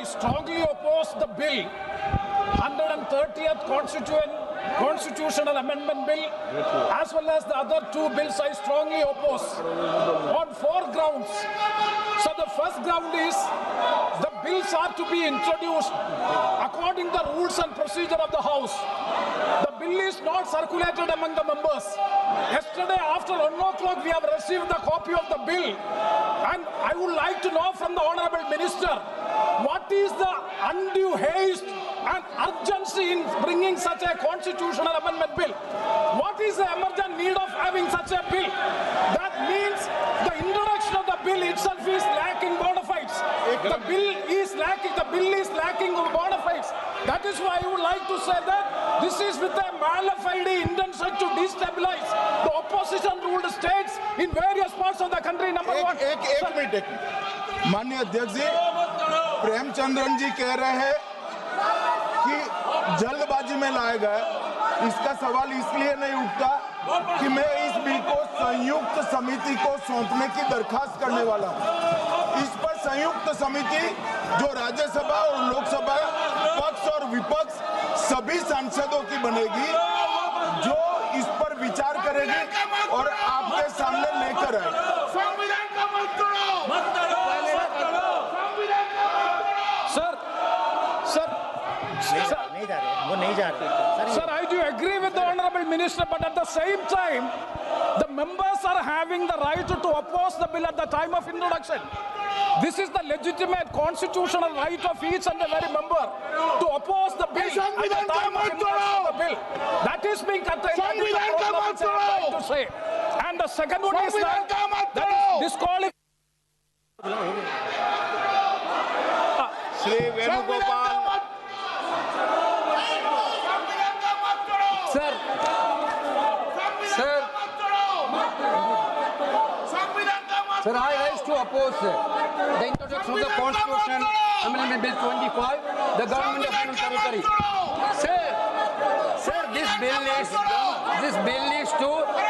I strongly oppose the bill, 130th Constitutional Amendment Bill, as well as the other two bills I strongly oppose on 4 grounds. So the first ground is the bills are to be introduced according to the rules and procedure of the House. The bill is not circulated among the members. Yesterday after 1 o'clock we have received the copy of the bill, and I would like to know from the Honourable Minister, what is the undue haste and urgency in bringing such a constitutional amendment bill? What is the emergent need of having such a bill? That means the introduction of the bill itself is lacking bona fides. The bill is lacking bona fides. That is why I would like to say that this is with a mala fide intention to destabilize the opposition ruled states in various parts of the country. Number one. एक minute माननीय अध्यक्ष जी, प्रेमचंद्रन जी कह रहे हैं कि जल्दबाजी में लाया गया। इसका सवाल इसलिए नहीं उठता कि मैं इस बिल को संयुक्त समिति को सौंपने की दरखास्त करने वाला हूं। इस पर संयुक्त समिति जो राज्यसभा और लोकसभा पक्ष और विपक्ष सभी सांसदों की बनेगी, जो इस पर विचार करेगी और आपके सामने लेकर आएगी। Sir, I do agree with the Honourable Minister, but at the same time, the members are having the right to oppose the bill at the time of introduction. This is the legitimate constitutional right of each and every member to oppose the bill at the time of introduction of the bill. That is being contained. That is the problem which I am trying to say. And the second one is that is disqualification. Shri Venugopal Sir, I rise to oppose the introduction of the Constitution Amendment Bill 25, the Government of Union Territory. Sir, this bill is to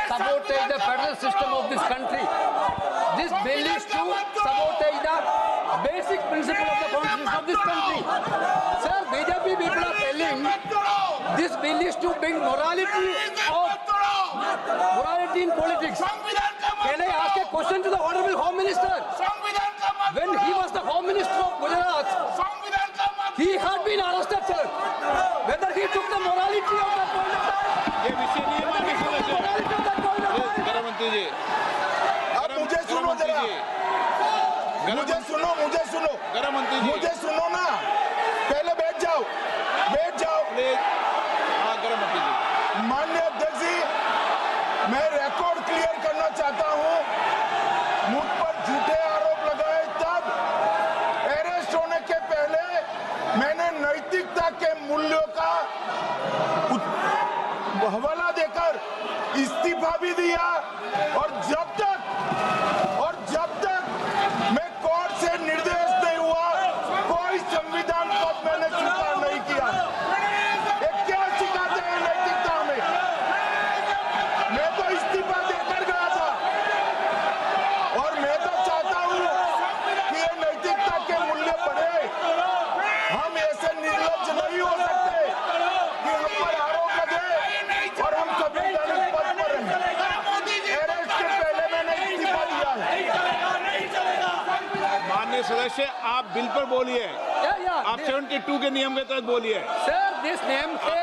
sabotage the federal system of this country. This bill is to sabotage the basic principle of the constitution of this country. Sir, BJP people are telling this bill is to bring morality in politics. Can I ask a question to the Honourable Home Minister? When he was the Home Minister of Gujarat, he had been arrested, sir. Whether he took the morality of that point of time, गृहमंत्री जी, अब मुझे सुनो जरा, मुझे सुनो गृहमंत्री जी, मुझे सुनो ना, पहले बैठ जाओ प्लीज। हाँ गृहमंत्री जी। माननीय अध्यक्ष जी, मैं रिकॉर्ड क्लियर करना चाहता हूं। मुझ पर झूठे आरोप लगाए तब अरेस्ट होने के पहले मैंने नैतिकता के मूल्यों का हवाला देकर इस्तीफा भी दिया, और जब तक मैं कोर्ट से निर्देश नहीं हुआ, कोई संविधान पद मैंने स्वीकार नहीं किया। ये क्या सिखाते हैं नैतिकता में? मैं तो इस्तीफा देकर गया था, और मैं तो चाहता हूं कि ये नैतिकता के मूल्य बढ़े। हम ऐसे निर्लज्ज नहीं हो सकते कि हम पर आरोप लगे और हम संवैधानिक पद पर रहें। अरेस्ट के पहले मैंने इस्तीफा दिया है। माननीय सदस्य, आप बिल पर बोलिए। आप 72 के नियम के तहत बोलिए। सर, दिस नियम से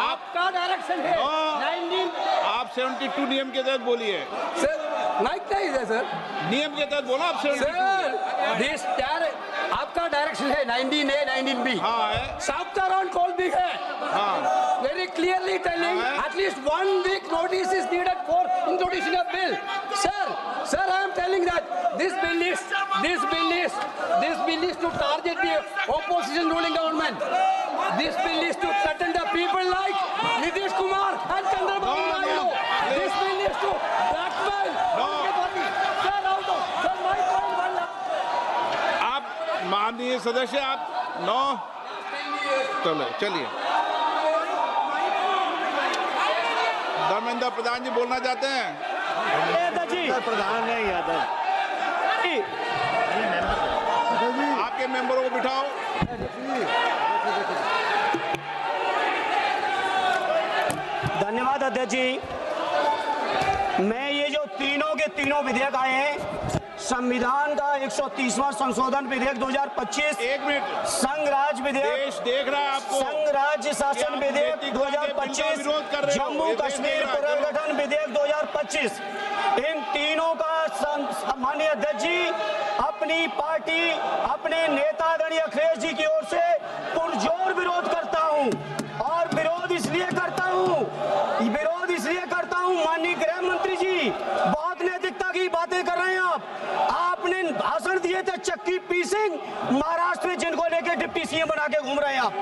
आपका डायरेक्शन है। 19 आप 72 नियम के तहत बोलिए। सर, लाइक है सर, नियम के तहत बोलो आप। सर, दिस आपका डायरेक्शन है 19A 19B। हाँ है। Chapter on call भी है। हाँ। Very clearly telling at least 1 week notice is needed for introducing a bill. Sir, I am telling that this bill is to target the opposition ruling government. This bill is to threaten the people like Nitish Kumar and Chandrababu Naidu. This bill is to blackmail everybody. Sir, my point one. आप माननीय सदस्य, आप चलिए। धर्मेंद्र प्रधान जी बोलना चाहते हैं? प्रधान नहीं यादव, आपके मेंबरों को बिठाओ। अध्यक्ष जी, मैं ये जो तीनों के तीनों विधेयक आए हैं, संविधान का 130वां संशोधन विधेयक 2025, एक मिनट, संघ राज्य विधेयक, देश देख रहा है आपको, संघ राज्य शासन विधेयक नैतिकता के बिल का 2025, विरोध कर रहे हो, जम्मू ये देख कश्मीर रहा है। पुनर्गठन विधेयक 2025, इन तीनों का माननीय अध्यक्ष जी अपनी पार्टी, अपने नेता आदरणीय अखिलेश जी की ओर से पुरजोर विरोध करता हूं। और विरोध इसलिए करता हूं माननीय गृह मंत्री जी, बहुत नैतिकता की बातें कर रहे हैं आपने भाषण दिए थे चक्की पी सिंह महाराष्ट्र में, जिनको लेके डिप्टी सीएम बना के घूम रहे हैं आप।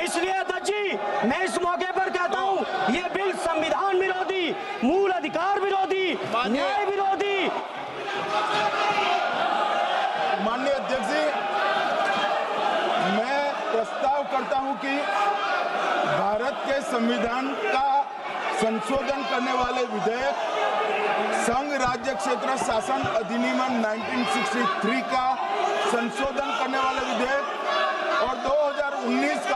इसलिए अध्यक्ष जी मैं इस मौके पर कहता हूं ये बिल संविधान विरोधी, मूल अधिकार विरोधी, न्याय विरोधी। माननीय अध्यक्ष जी, मैं प्रस्ताव करता हूं कि भारत के संविधान का संशोधन करने वाले विधेयक, संघ राज्य क्षेत्र शासन अधिनियम 1963 का संशोधन करने वाले विधेयक और 2019 का